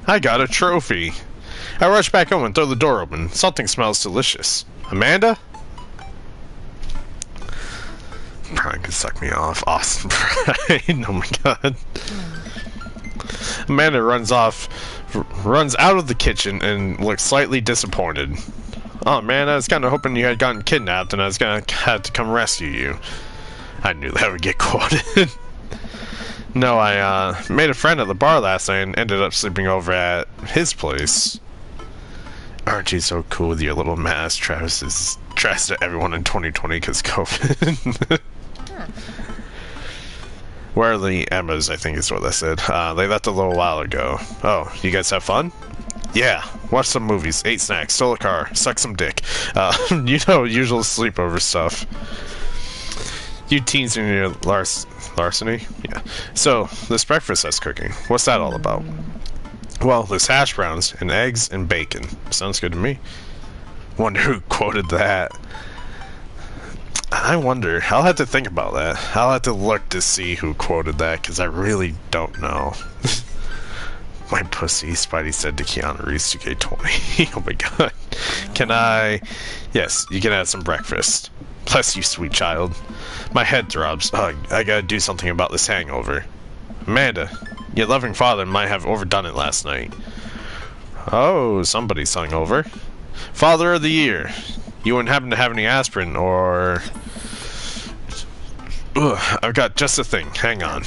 I got a trophy. I rush back home and throw the door open. Something smells delicious. Amanda? Brian can suck me off. Awesome, Brian. Oh my god. Amanda runs out of the kitchen and looks slightly disappointed. Oh man, I was kind of hoping you had gotten kidnapped and I was gonna have to come rescue you. I knew that would get quoted. No, I made a friend at the bar last night and ended up sleeping over at his place. Aren't you so cool with your little mask? Travis is stressed at everyone in 2020 because COVID. Where are the Emmas, I think is what I said. They left a little while ago. Oh, you guys have fun? Yeah, watch some movies, ate snacks, stole a car, sucked some dick. You know, usual sleepover stuff. You teens in your larceny? Yeah. So, this breakfast that's cooking, what's that all about? Well, there's hash browns and eggs and bacon. Sounds good to me. Wonder who quoted that. I wonder. I'll have to think about that. I'll have to look to see who quoted that, because I really don't know. My pussy, Spidey said to Keanu Reeves 2K20. Oh my god. Can I... Yes, you can have some breakfast. Bless you, sweet child. My head throbs. Ugh, I gotta do something about this hangover. Amanda, your loving father might have overdone it last night. Oh, somebody's hungover. Father of the year. You wouldn't happen to have any aspirin, or... Ugh, I've got just the thing. Hang on.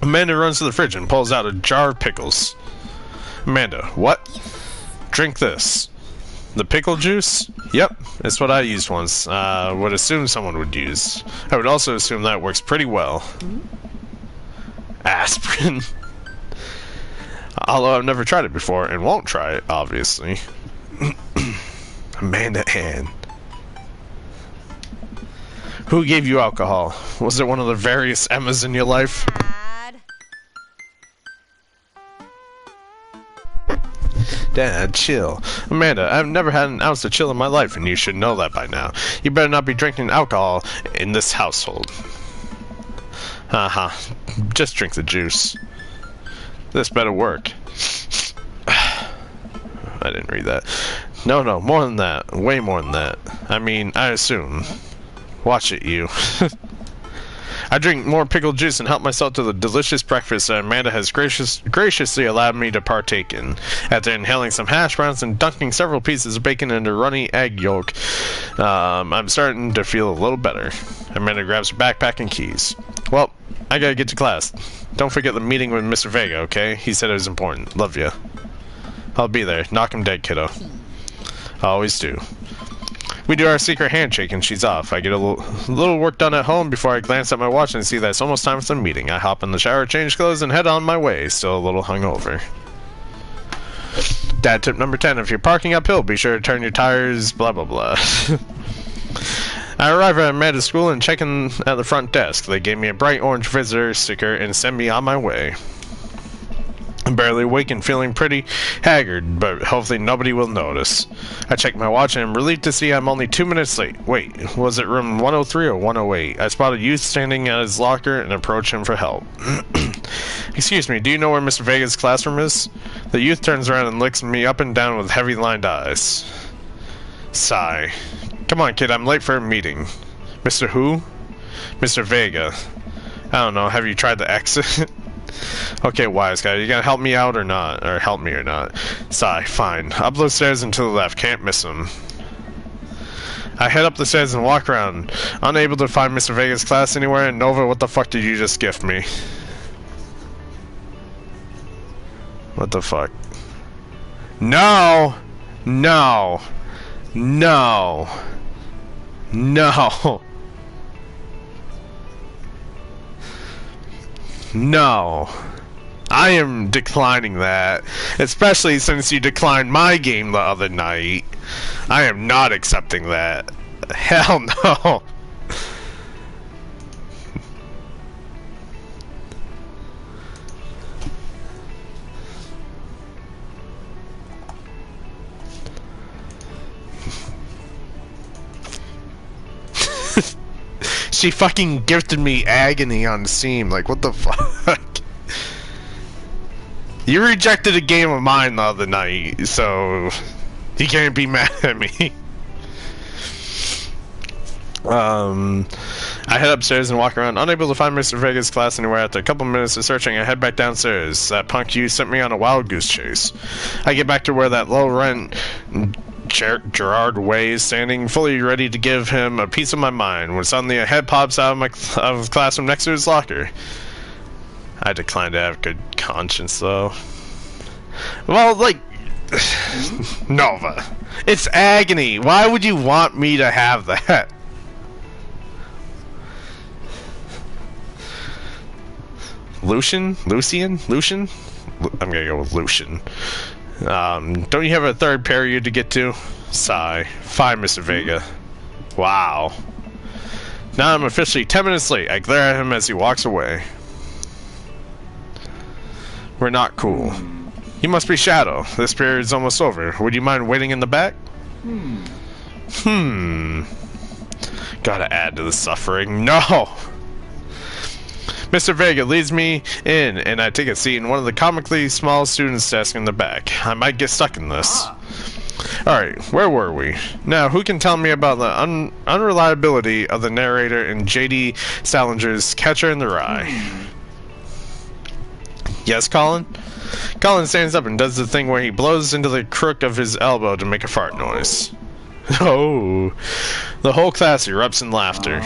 Amanda runs to the fridge and pulls out a jar of pickles. Amanda, what? Drink this. The pickle juice? Yep, it's what I used once. Would assume someone would use. I would also assume that works pretty well. Aspirin. Although I've never tried it before and won't try it, obviously. Amanda Ann. Who gave you alcohol? Was it one of the various Emmas in your life? Dad, chill. Amanda, I've never had an ounce of chill in my life, and you should know that by now. You better not be drinking alcohol in this household. Haha. Just drink the juice. This better work. I didn't read that. No, more than that. Way more than that. I mean, I assume. Watch it, you. I drink more pickled juice and help myself to the delicious breakfast that Amanda has graciously allowed me to partake in. After inhaling some hash browns and dunking several pieces of bacon into runny egg yolk, I'm starting to feel a little better. Amanda grabs her backpack and keys. Well, I gotta get to class. Don't forget the meeting with Mr. Vega, okay? He said it was important. Love ya. I'll be there. Knock him dead, kiddo. I always do. We do our secret handshake and she's off. I get a little work done at home before I glance at my watch and see that it's almost time for the meeting. I hop in the shower, change clothes, and head on my way, still a little hungover. Dad tip number 10, if you're parking uphill, be sure to turn your tires, blah blah blah. I arrive at Amanda's school and check in at the front desk. They gave me a bright orange visitor sticker and send me on my way. I'm barely awake and feeling pretty haggard, but hopefully nobody will notice. I check my watch and I'm relieved to see I'm only 2 minutes late. Wait, was it room 103 or 108? I spot a youth standing at his locker and approach him for help. Excuse me, do you know where Mr. Vega's classroom is? The youth turns around and licks me up and down with heavy-lined eyes. Sigh. Come on, kid, I'm late for a meeting. Mr. Who? Mr. Vega. I don't know, have you tried the exit? Okay, wise guy, you gonna help me out or not? Or help me or not? Sigh, fine. Up those stairs and to the left, can't miss him. I head up the stairs and walk around, unable to find Mr. Vega's class anywhere, and Nova, what the fuck did you just gift me? What the fuck? No! No! No! No! No. I am declining that. Especially since you declined my game the other night. I am not accepting that. Hell no. She fucking gifted me agony on Steam. Like, what the fuck? You rejected a game of mine the other night, so you can't be mad at me. I head upstairs and walk around, unable to find Mr. Vega's class anywhere. After a couple minutes of searching, I head back downstairs. That punk you sent me on a wild goose chase. I get back to where that low-rent Gerard Way is standing, fully ready to give him a piece of my mind, when suddenly a head pops out of the classroom next to his locker. I decline to have good conscience, though. Well, like... Nova. It's agony. Why would you want me to have that? Lucian? I'm gonna go with Lucian. Don't you have a third period to get to? Sigh. Fine, Mr. Vega. Wow. Now I'm officially 10 minutes late. I glare at him as he walks away. We're not cool. You must be Shadow. This period's almost over. Would you mind waiting in the back? Gotta add to the suffering. No! Mr. Vega leads me in, and I take a seat in one of the comically small students' desks in the back. I might get stuck in this. Alright, where were we? Now, who can tell me about the unreliability of the narrator in J.D. Salinger's Catcher in the Rye? Yes, Colin? Colin stands up and does the thing where he blows into the crook of his elbow to make a fart noise. Oh. The whole class erupts in laughter.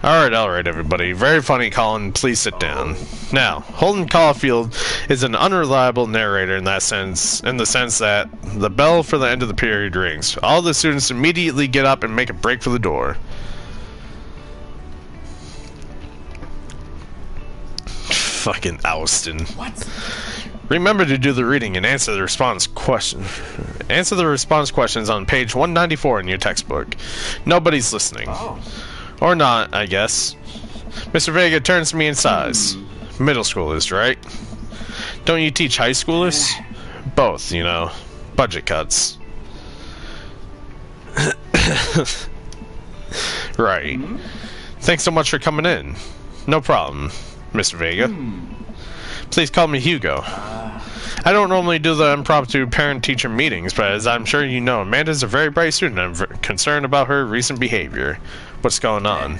Alright, everybody. Very funny, Colin. Please sit down. Now, Holden Caulfield is an unreliable narrator in the sense that the bell for the end of the period rings. All the students immediately get up and make a break for the door. Fucking Alston. What? Remember to do the reading and answer the response questions on page 194 in your textbook. Nobody's listening. Oh. Or not, I guess. Mr. Vega turns to me and sighs. Middle schoolers, right? Don't you teach high schoolers? Both, you know. Budget cuts. Right. Thanks so much for coming in. No problem, Mr. Vega. Please call me Hugo. I don't normally do the impromptu parent-teacher meetings, but as I'm sure you know, Amanda's a very bright student and I'm concerned about her recent behavior. What's going on?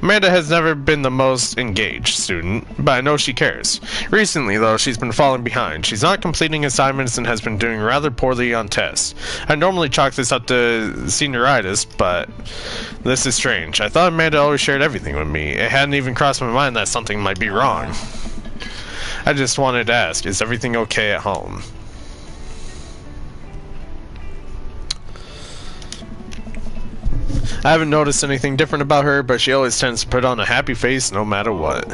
Amanda has never been the most engaged student, but I know she cares. Recently, though, she's been falling behind. She's not completing assignments and has been doing rather poorly on tests. I normally chalk this up to senioritis, but this is strange. I thought Amanda always shared everything with me. It hadn't even crossed my mind that something might be wrong. I just wanted to ask, is everything okay at home? I haven't noticed anything different about her, but she always tends to put on a happy face no matter what.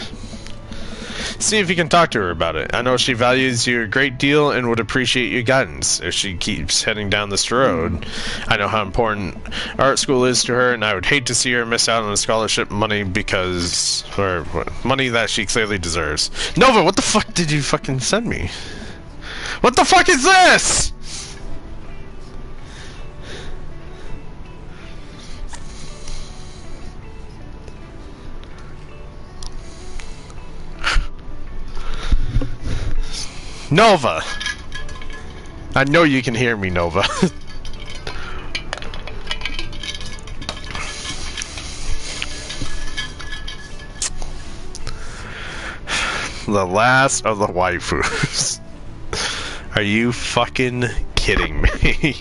See if you can talk to her about it. I know she values you a great deal and would appreciate your guidance if she keeps heading down this road. I know how important art school is to her, and I would hate to see her miss out on the scholarship money money that she clearly deserves. Nova, what the fuck did you fucking send me? What the fuck is this? Nova! I know you can hear me, Nova. The last of the waifus. Are you fucking kidding me?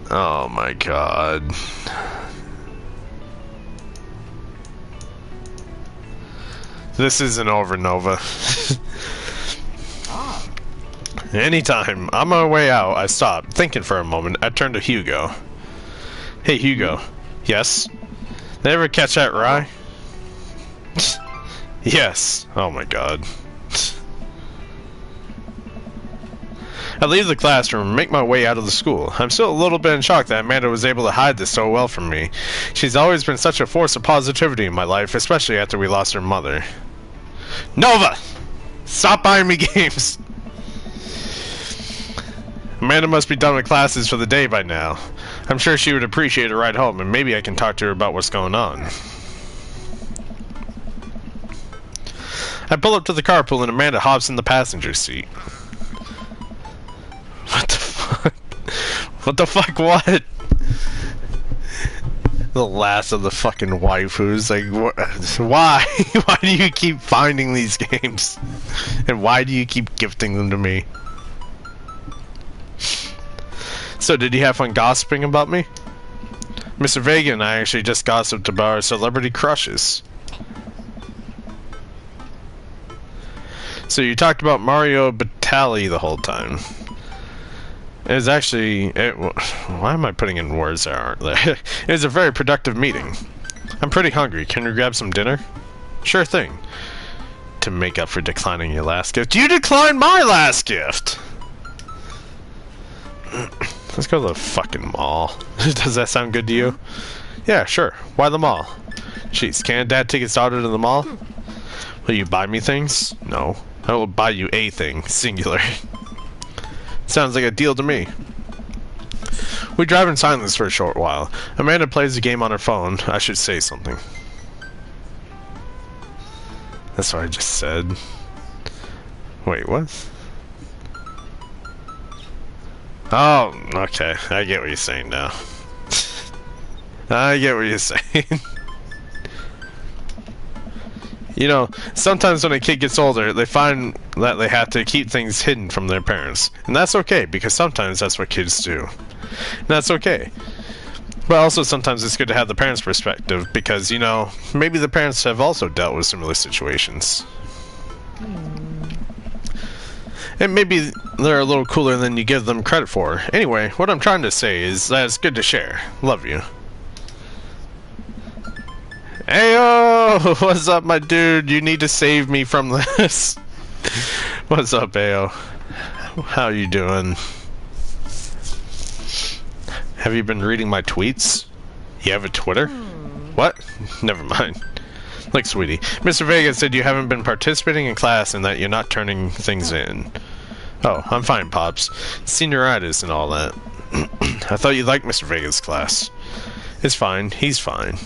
Oh my god. This isn't over, Nova. Anytime on my way out, I stopped, thinking for a moment. I turned to Hugo. Hey, Hugo. Yes? They ever catch that rye? Yes. Oh my god. I leave the classroom and make my way out of the school. I'm still a little bit in shock that Amanda was able to hide this so well from me. She's always been such a force of positivity in my life, especially after we lost her mother. Nova! Stop buying me games! Amanda must be done with classes for the day by now. I'm sure she would appreciate a ride home, and maybe I can talk to her about what's going on. I pull up to the carpool and Amanda hops in the passenger seat. What the fuck? What the fuck, what? The last of the fucking waifus. Like, why? Why do you keep finding these games? And why do you keep gifting them to me? So, did you have fun gossiping about me? Mr. Vega and I actually just gossiped about our celebrity crushes. So, you talked about Mario Batali the whole time. It was actually... why am I putting in words that aren't there? It was a very productive meeting. I'm pretty hungry. Can we grab some dinner? Sure thing. To make up for declining your last gift. You declined my last gift! Let's go to the fucking mall. Does that sound good to you? Yeah, sure. Why the mall? Jeez, can't Dad take his daughter to the mall? Will you buy me things? No. I will buy you a thing. Singular. Sounds like a deal to me. We drive in silence for a short while. Amanda plays the game on her phone. I should say something. That's what I just said. Wait, what? Oh, okay. I get what you're saying now. I get what you're saying. You know, sometimes when a kid gets older, they find that they have to keep things hidden from their parents. And that's okay, because sometimes that's what kids do. And that's okay. But also sometimes it's good to have the parents' perspective, because, you know, maybe the parents have also dealt with similar situations. And maybe they're a little cooler than you give them credit for. Anyway, what I'm trying to say is that it's good to share. Love you. Ayo! What's up, my dude? You need to save me from this. What's up, Ayo? How you doing? Have you been reading my tweets? You have a Twitter? What? Never mind. Look, sweetie. Mr. Vega said you haven't been participating in class and that you're not turning things in. Oh, I'm fine, Pops. Senioritis and all that. I thought you liked Mr. Vega's class. It's fine. He's fine.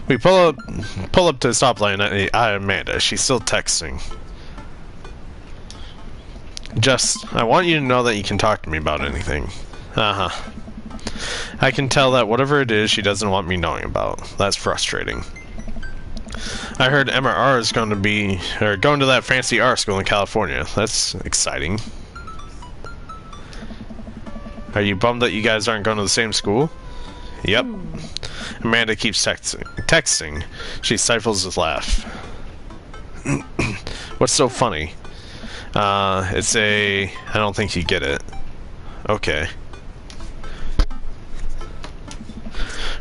We pull up to the stoplight and Amanda. She's still texting. Just, I want you to know that you can talk to me about anything. Uh-huh. I can tell that whatever it is, she doesn't want me knowing about. That's frustrating. I heard Emma R is going to going to that fancy art school in California. That's exciting. Are you bummed that you guys aren't going to the same school? Yep. Amanda keeps texting. She stifles a laugh. What's so funny? It's a... I don't think you get it. Okay.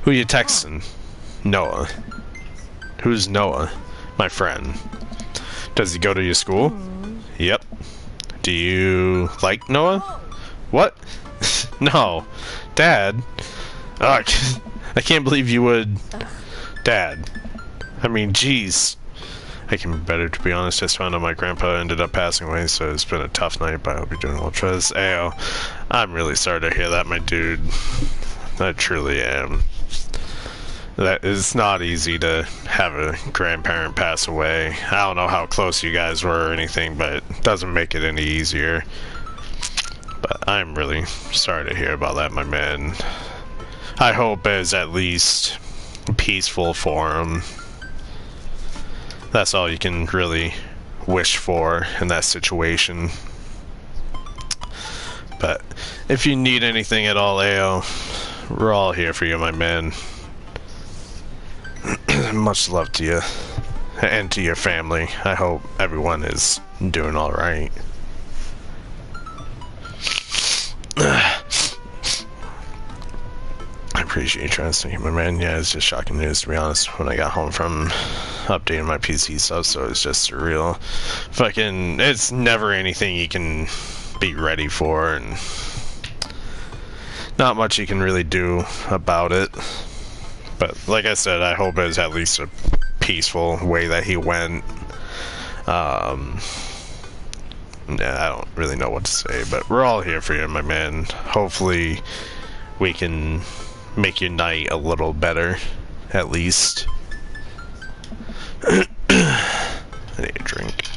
Who you texting? Noah. Who's Noah? My friend. Does he go to your school? Yep. Do you like Noah? What? No. Dad? Ugh. I can't believe you would... Dad. I mean, jeez. I can be better, to be honest. Just found out my grandpa ended up passing away, so it's been a tough night, but I hope you're doing well. Trez, ayo. I'm really sorry to hear that, my dude. I truly am. That is not easy to have a grandparent pass away. I don't know how close you guys were or anything, but it doesn't make it any easier. But I'm really sorry to hear about that, my man. I hope it's at least peaceful for him. That's all you can really wish for in that situation. But if you need anything at all, Ao, we're all here for you, my man. Much love to you and to your family. I hope everyone is doing all right. I appreciate you trying to see my man. Yeah, it's just shocking news, to be honest, when I got home from updating my PC stuff, so it's just surreal. Fucking, it's never anything you can be ready for, and not much you can really do about it. But like I said, I hope it's at least a peaceful way that he went. Yeah, I don't really know what to say, but we're all here for you, my man. Hopefully we can make your night a little better, at least. I need a drink.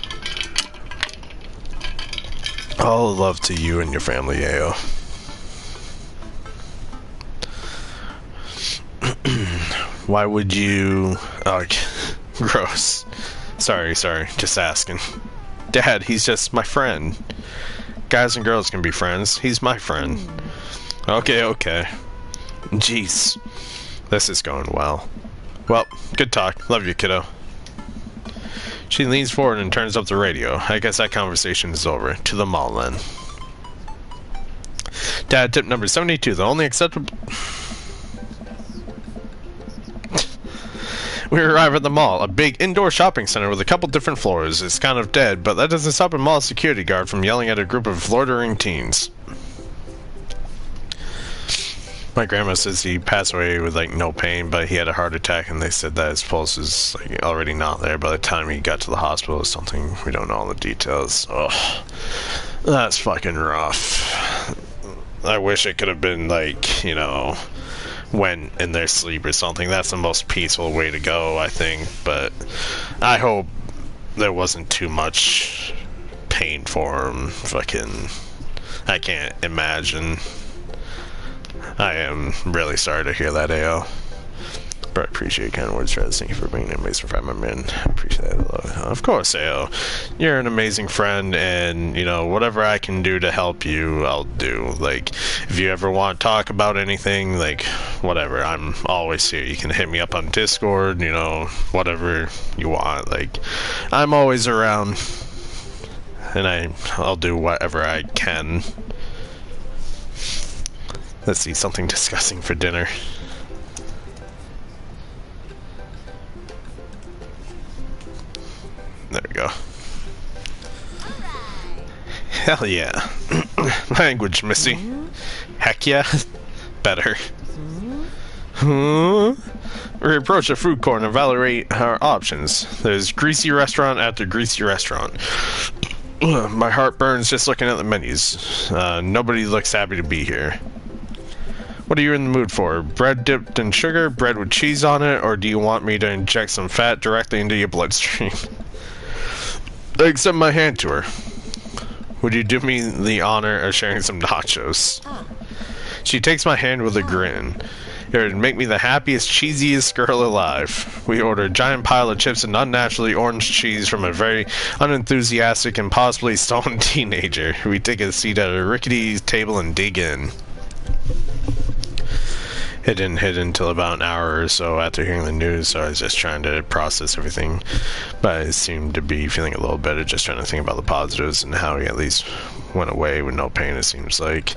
love to you and your family, Ayo. Why would you... Oh, gross. Sorry, just asking. Dad, he's just my friend. Guys and girls can be friends. He's my friend. Okay. Jeez. This is going well. Well, good talk. Love you, kiddo. She leans forward and turns up the radio. I guess that conversation is over. To the mall, then. Dad, tip number 72. The only acceptable... We arrive at the mall, a big indoor shopping center with a couple different floors. It's kind of dead, but that doesn't stop a mall security guard from yelling at a group of loitering teens. My grandma says he passed away with like no pain, but he had a heart attack, and they said that his pulse is like already not there by the time he got to the hospital or something. We don't know all the details. Oh, that's fucking rough. I wish it could have been like, you know, went in their sleep or something. That's the most peaceful way to go, I think, but I hope there wasn't too much pain for him. Fucking, I can't imagine. I am really sorry to hear that, AO. But I appreciate kind words, Travis. Thank you for bringing in Mason for my man. I appreciate that a lot. Of course, AO. You're an amazing friend, and, you know, whatever I can do to help you, I'll do. Like, if you ever want to talk about anything, like, whatever, I'm always here. You can hit me up on Discord, you know, whatever you want. Like, I'm always around, and I'll do whatever I can. Let's see, something disgusting for dinner. There we go. Hell yeah. Language, Missy. Heck yeah. Better. We approach a food court and evaluate our options. There's greasy restaurant after greasy restaurant. My heart burns just looking at the menus. Nobody looks happy to be here. What are you in the mood for? Bread dipped in sugar, bread with cheese on it, or do you want me to inject some fat directly into your bloodstream? I extend my hand to her. Would you do me the honor of sharing some nachos? She takes my hand with a grin. It would make me the happiest, cheesiest girl alive. We order a giant pile of chips and unnaturally orange cheese from a very unenthusiastic and possibly stoned teenager. We take a seat at a rickety table and dig in. It didn't hit until about an hour or so after hearing the news, so I was just trying to process everything. But I seemed to be feeling a little better, just trying to think about the positives and how he at least went away with no pain, it seems like.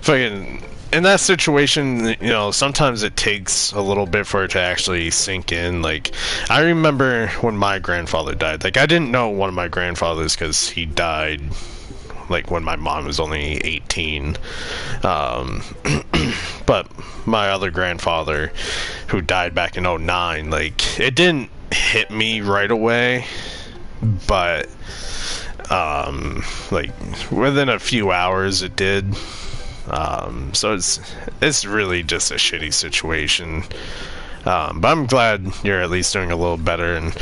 Fucking, in that situation, you know, sometimes it takes a little bit for it to actually sink in. Like, I remember when my grandfather died. Like, I didn't know one of my grandfathers because he died like when my mom was only 18. But my other grandfather, who died back in 2009, like, it didn't hit me right away, but like within a few hours it did. So it's really just a shitty situation. But I'm glad you're at least doing a little better, and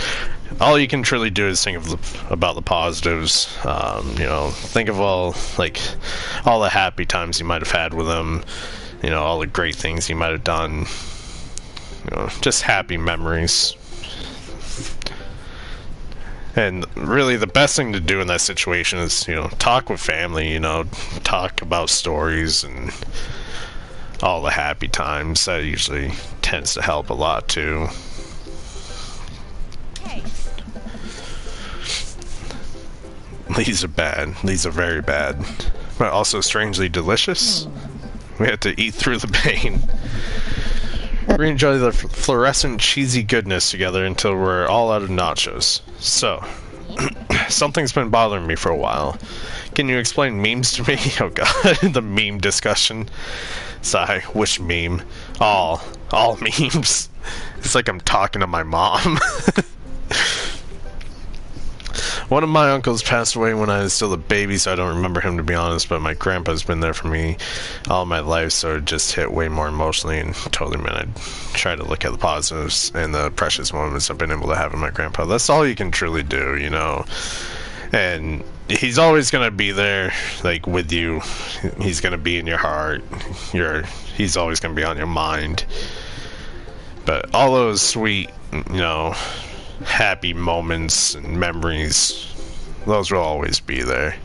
all you can truly do is think about the positives. You know, think of all the happy times you might have had with them. You know, all the great things you might have done. You know, just happy memories. And really, the best thing to do in that situation is, you know, talk with family. You know, talk about stories and all the happy times. That usually tends to help a lot too. Hey. These are bad. These are very bad. But also strangely delicious. We had to eat through the pain. We enjoy the fluorescent cheesy goodness together until we're all out of nachos. So, something's been bothering me for a while. Can you explain memes to me? Oh god, the meme discussion. Sigh, which meme? All memes. It's like I'm talking to my mom. One of my uncles passed away when I was still a baby, so I don't remember him, to be honest, but my grandpa's been there for me all my life, so it just hit way more emotionally and totally meant I'd try to look at the positives and the precious moments I've been able to have with my grandpa. That's all you can truly do, you know. And he's always gonna be there, like, with you. He's gonna be in your heart. He's always gonna be on your mind. But all those sweet, happy moments and memories, those will always be there.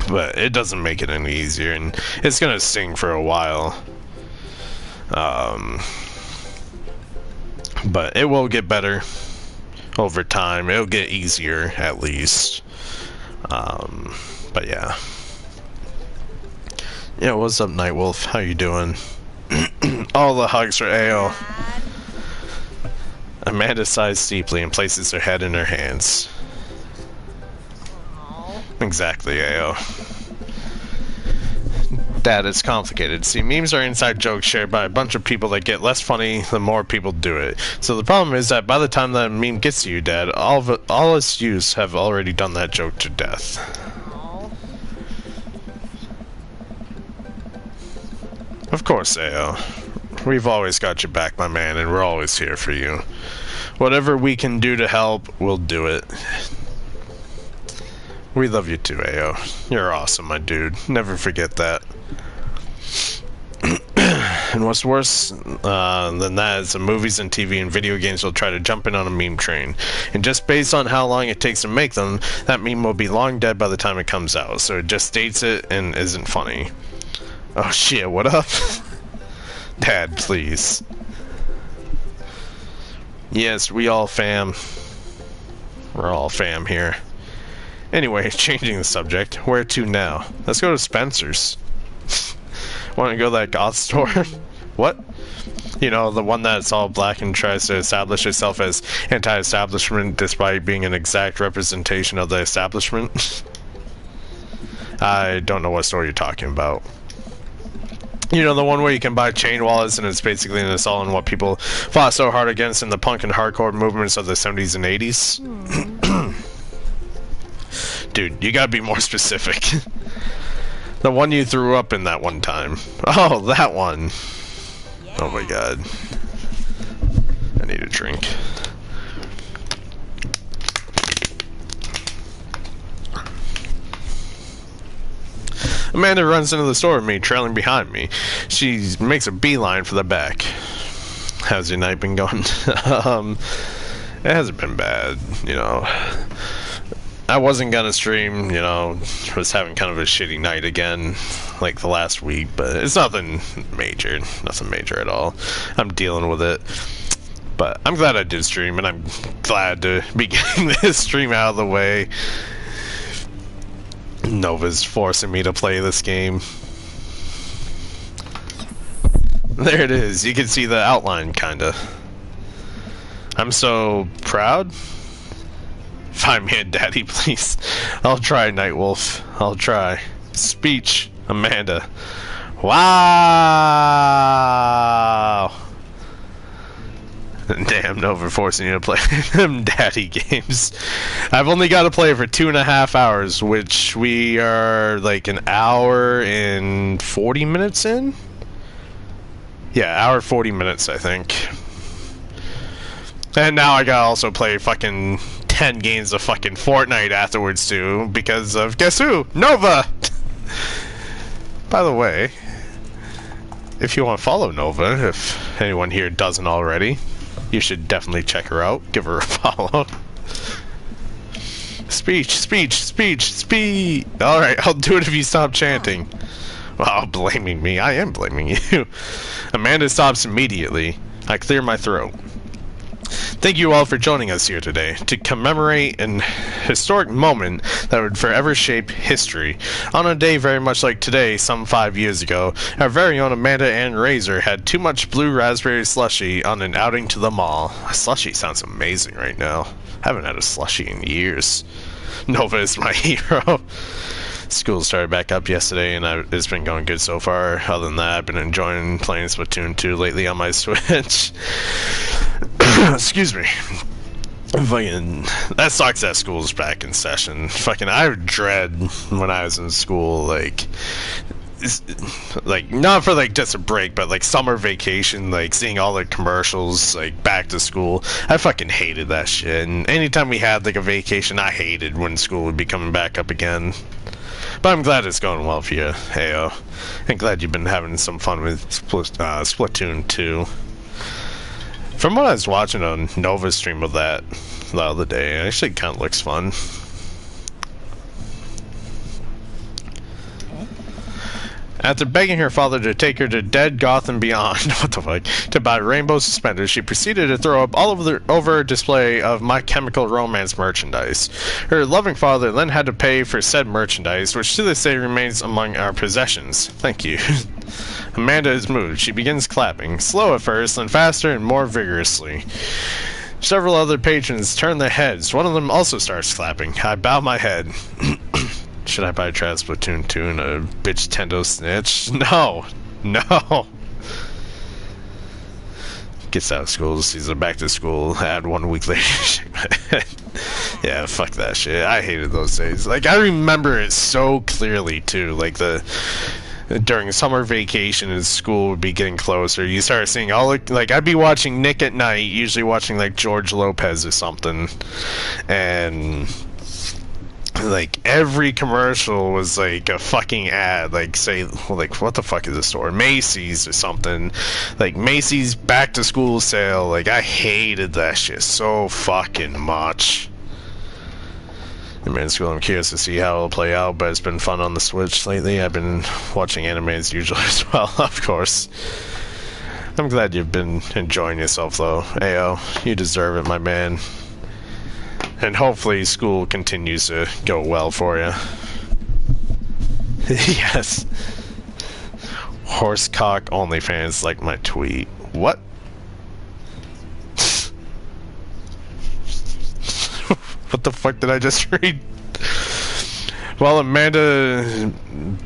But it doesn't make it any easier, and it's gonna sting for a while. But it will get better over time. It'll get easier, at least. But yeah. Yeah, what's up, Nightwolf? How you doing? All the hugs for AO. Amanda sighs deeply and places her head in her hands. Exactly, AO. Dad, it's complicated. See, memes are inside jokes shared by a bunch of people that get less funny the more people do it. So the problem is that by the time that meme gets to you, Dad, all its use have already done that joke to death. Of course, AO. We've always got your back, my man, and we're always here for you. Whatever we can do to help, we'll do it. We love you too, AO. You're awesome, my dude. Never forget that. And what's worse than that is the movies and TV and video games will try to jump in on a meme train. And just based on how long it takes to make them, that meme will be long dead by the time it comes out. So it just dates it and isn't funny. Oh shit, what up? Dad, please. Yes, we all fam. We're all fam here. Anyway, changing the subject. Where to now? Let's go to Spencer's. Want to go to that goth store? What? You know, the one that's all black and tries to establish itself as anti-establishment despite being an exact representation of the establishment? I don't know what store you're talking about. You know, the one where you can buy chain wallets and it's basically an assault on what people fought so hard against in the punk and hardcore movements of the 70s and 80s? Dude, you gotta be more specific. The one you threw up in that one time. Oh, that one. Yeah. Oh my god. I need a drink. Amanda runs into the store with me, trailing behind me. She makes a beeline for the back. How's your night been going? It hasn't been bad, you know. I wasn't gonna stream, you know, was having kind of a shitty night again, like the last week, but it's nothing major at all. I'm dealing with it. But I'm glad I did stream, and I'm glad to be getting this stream out of the way. Nova's forcing me to play this game. There it is. You can see the outline, kinda. I'm so proud. Find me a daddy, please. I'll try, Nightwolf. I'll try. Speech, Amanda. Wow! Damn, Nova forcing you to play them daddy games. I've only got to play for 2.5 hours, which we are like an hour and 40 minutes in? Yeah, hour 40 minutes, I think. And now I gotta also play fucking 10 games of fucking Fortnite afterwards too, because of, guess who? Nova! By the way, if you want to follow Nova, if anyone here doesn't already, you should definitely check her out. Give her a follow. Speech, speech, speech, speech! Alright, I'll do it if you stop chanting. Wow, blaming me. I am blaming you. Amanda stops immediately. I clear my throat. Thank you all for joining us here today to commemorate an historic moment that would forever shape history. On a day very much like today, some 5 years ago, our very own Amanda Ann Razor had too much blue raspberry slushy on an outing to the mall. A slushy sounds amazing right now. I haven't had a slushy in years. Nova is my hero. School started back up yesterday, and it's been going good so far. Other than that, I've been enjoying playing Splatoon 2 lately on my Switch. Excuse me. Fucking, that sucks that school's back in session. Fucking, I dread when I was in school, like, like, not for like just a break, but like summer vacation, like seeing all the commercials, like back to school. I fucking hated that shit. And anytime we had like a vacation, I hated when school would be coming back up again. But I'm glad it's going well for you, Heyo. And glad you've been having some fun with Splatoon 2. From what I was watching on Nova's stream of that the other day, it actually kind of looks fun. After begging her father to take her to Dead Gotham Beyond, what the fuck, to buy rainbow suspenders, she proceeded to throw up all over a display of My Chemical Romance merchandise. Her loving father then had to pay for said merchandise, which to this day remains among our possessions. Thank you. Amanda is moved. She begins clapping, slow at first, then faster and more vigorously. Several other patrons turn their heads. One of them also starts clapping. I bow my head. Should I buy Trad Splatoon 2 and a bitch Tendo snitch? No! No! Gets out of school, sees her back to school, add 1 week later. Yeah, fuck that shit. I hated those days. Like, I remember it so clearly, too. Like, during summer vacation and school would be getting closer, you start seeing all like I'd be watching Nick at Night, usually watching like George Lopez or something, and like every commercial was like a fucking ad, like say like what the fuck is the store, Macy's or something, like Macy's back to school sale. Like I hated that shit so fucking much. I'm in school. I'm curious to see how it'll play out, but it's been fun on the Switch lately. I've been watching anime as usual as well, of course. I'm glad you've been enjoying yourself though. Ayo, you deserve it, my man. And hopefully school continues to go well for you. Yes. Horsecock OnlyFans like my tweet. What? What the fuck did I just read? While Amanda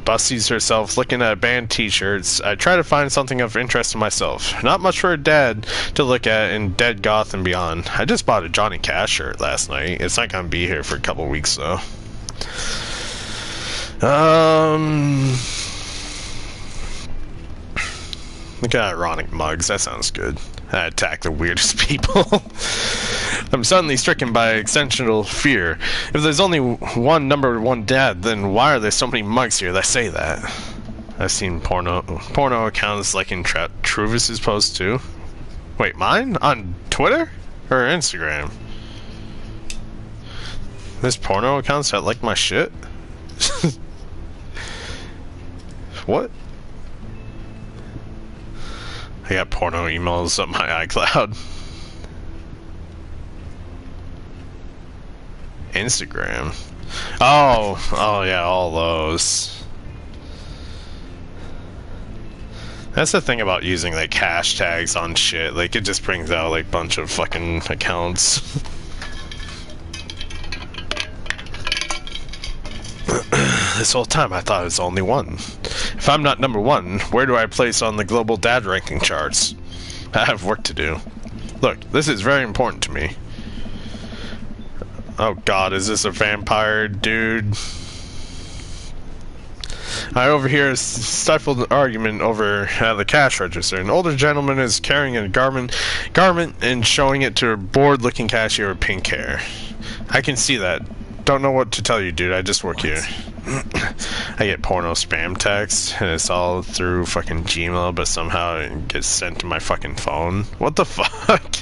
bussies herself looking at band t-shirts, I try to find something of interest to myself. Not much for a dad to look at in Dead Gotham Beyond. I just bought a Johnny Cash shirt last night. It's not gonna be here for a couple weeks though. Look at ironic mugs. That sounds good. I attack the weirdest people. I'm suddenly stricken by existential fear. If there's only one number one dad, then why are there so many mugs here that say that? I've seen porno accounts like in Truvis's post too. Wait, mine? On Twitter? Or Instagram? There's porno accounts that like my shit? What? I got porno emails on my iCloud. Instagram. Oh yeah, all those. That's the thing about using like hashtags on shit. Like it just brings out like a bunch of fucking accounts. This whole time I thought it was only one. If I'm not number one, where do I place on the global dad ranking charts? I have work to do. Look, this is very important to me. Oh god, is this a vampire dude? I overhear a stifled argument over the cash register. An older gentleman is carrying a garment and showing it to a bored-looking cashier with pink hair. I can see that. Don't know what to tell you, dude. I just work here. I get porno spam text, and it's all through fucking Gmail, but somehow it gets sent to my fucking phone. What the fuck?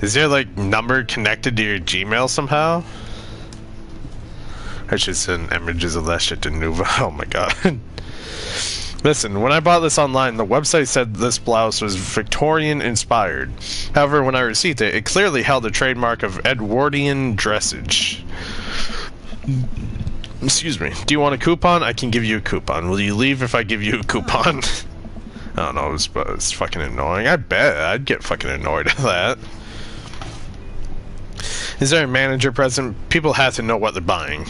Is there, like, number connected to your Gmail somehow? I should send images of that shit to Nuva. Oh my god. Listen, when I bought this online, the website said this blouse was Victorian-inspired. However, when I received it, it clearly held the trademark of Edwardian dressage. Excuse me. Do you want a coupon? I can give you a coupon. Will you leave if I give you a coupon? I don't know, it's fucking annoying. I bet I'd get fucking annoyed at that. Is there a manager present? People have to know what they're buying.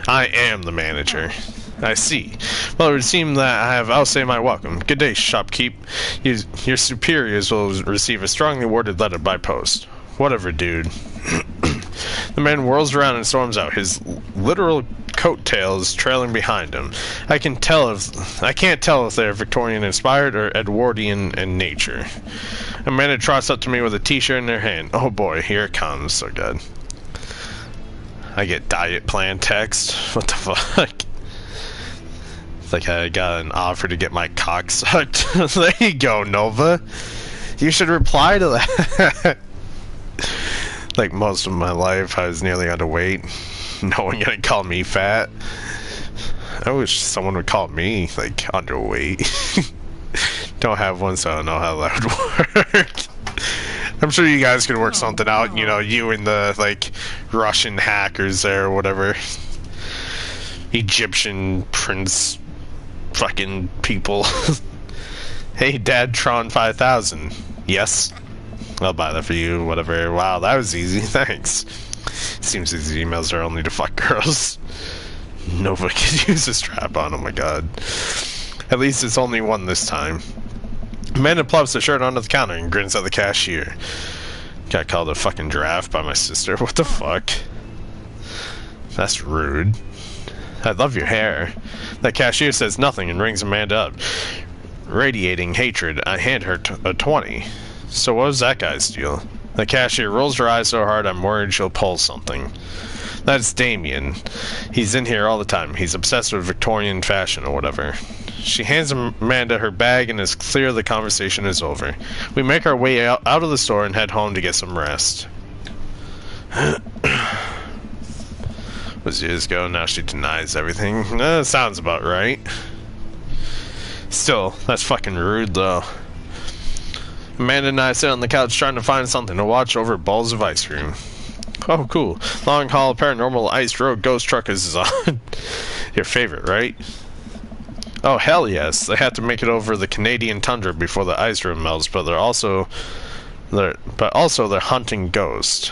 I am the manager. I see. Well, it would seem that I have outsay my welcome. Good day, shopkeep. Your superiors will receive a strongly worded letter by post. Whatever, dude. The man whirls around and storms out. His literal coattails trailing behind him. I can't tell if they're Victorian inspired or Edwardian in nature. Amanda trots up to me with a t-shirt in her hand. Oh boy, here it comes. So good. I get diet plan text. What the fuck? It's like I got an offer to get my cock sucked. There you go, Nova. You should reply to that. Like most of my life, I was nearly underweight. No one gonna call me fat. I wish someone would call me, like, underweight. Don't have one, so I don't know how that would work. I'm sure you guys could work something out, you know, you and the, like, Russian hackers there or whatever. Egyptian prince fucking people. Hey, Dad, Tron 5000. Yes. I'll buy that for you, whatever. Wow, that was easy. Thanks. Seems these emails are only to fuck girls. Nova could use a strap on, oh my god. At least it's only one this time. Amanda plops the shirt onto the counter and grins at the cashier. Got called a fucking giraffe by my sister. What the fuck? That's rude. I love your hair. That cashier says nothing and rings Amanda up. Radiating hatred, I hand her a 20. So what was that guy's deal? The cashier rolls her eyes so hard I'm worried she'll pull something. That's Damien. He's in here all the time. He's obsessed with Victorian fashion or whatever. She hands Amanda her bag and it's clear the conversation is over. We make our way out of the store and head home to get some rest. Was years ago, now she denies everything. Sounds about right. Still, that's fucking rude though. Amanda and I sit on the couch trying to find something to watch over bowls of ice cream. Oh, cool. Long haul paranormal ice road ghost truckers is on. Your favorite, right? Oh, hell yes. They have to make it over the Canadian tundra before the ice road melts, but they're also they're hunting ghosts.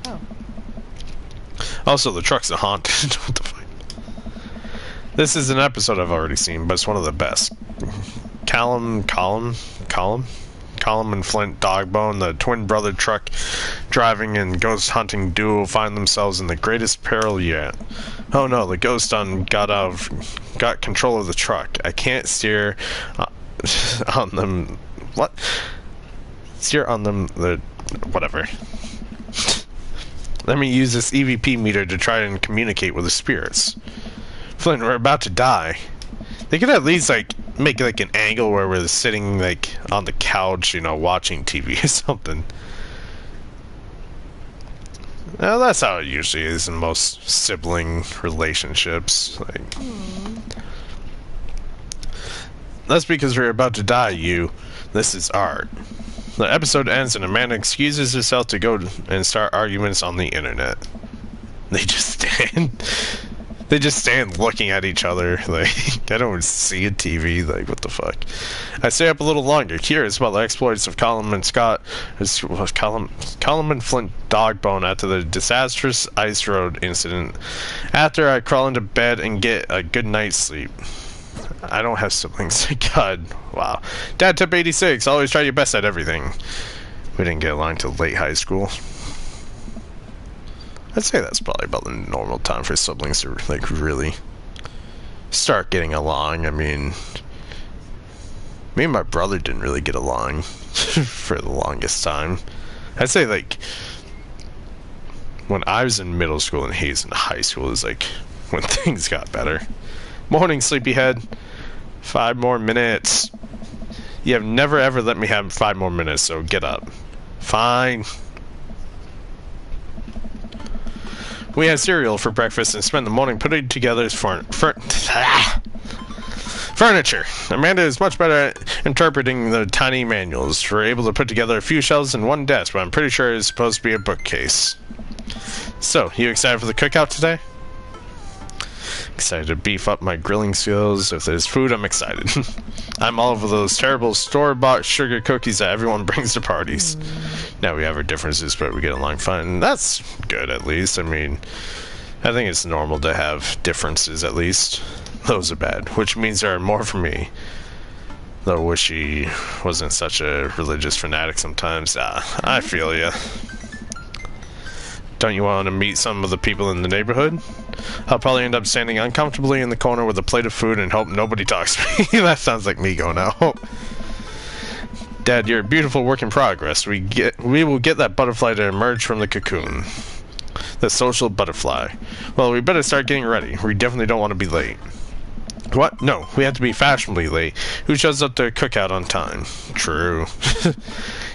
Oh. Also, the truck's are haunted. What the fuck? This is an episode I've already seen, but it's one of the best. Callum and Flint Dogbone, the twin brother truck driving and ghost hunting duo, find themselves in the greatest peril yet. Oh no, the ghost got control of the truck. I can't steer on them. What? Steer on them. Whatever. Let me use this EVP meter to try and communicate with the spirits. Flint, we're about to die. They could at least, like, make, like, an angle where we're sitting, like, on the couch, you know, watching TV or something. Well, that's how it usually is in most sibling relationships. Like, that's because we're about to die, you. This is art. The episode ends and Amanda excuses herself to go and start arguments on the internet. They just stand looking at each other, like, I don't see a TV, like, what the fuck. I stay up a little longer, curious about the exploits of Callum and Flint Dogbone after the disastrous ice road incident. After I crawl into bed and get a good night's sleep. I don't have siblings, god, wow. Dad tip 86, always try your best at everything. We didn't get along till late high school. I'd say that's probably about the normal time for siblings to, like, really start getting along. I mean, me and my brother didn't really get along for the longest time. I'd say, like, when I was in middle school and he was in high school is, like, when things got better. Morning, sleepyhead. 5 more minutes. You have never ever let me have 5 more minutes, so get up. Fine. We had cereal for breakfast and spent the morning putting together furniture. Amanda is much better at interpreting the tiny manuals. We're able to put together a few shelves and one desk, but I'm pretty sure it's supposed to be a bookcase. So, you excited for the cookout today? Excited to beef up my grilling skills. If there's food, I'm excited. I'm all over those terrible store-bought sugar cookies that everyone brings to parties. Now we have our differences, but we get along fine. That's good, at least. I mean, I think it's normal to have differences, at least. Those are bad, which means there are more for me. Though I wish she wasn't such a religious fanatic sometimes. I feel ya. Don't you want to meet some of the people in the neighborhood? I'll probably end up standing uncomfortably in the corner with a plate of food and hope nobody talks to me. That sounds like me going out. Dad, you're a beautiful work in progress. We will get that butterfly to emerge from the cocoon. The social butterfly. Well, we better start getting ready. We definitely don't want to be late. What? No, we have to be fashionably late. Who shows up to cookout on time? True.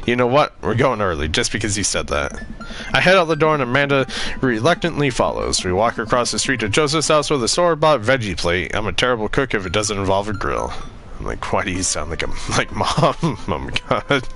You know what? We're going early, just because you said that. I head out the door and Amanda reluctantly follows. We walk across the street to Joseph's house with a store-bought veggie plate. I'm a terrible cook if it doesn't involve a grill. I'm like, why do you sound like Mom? Oh my god.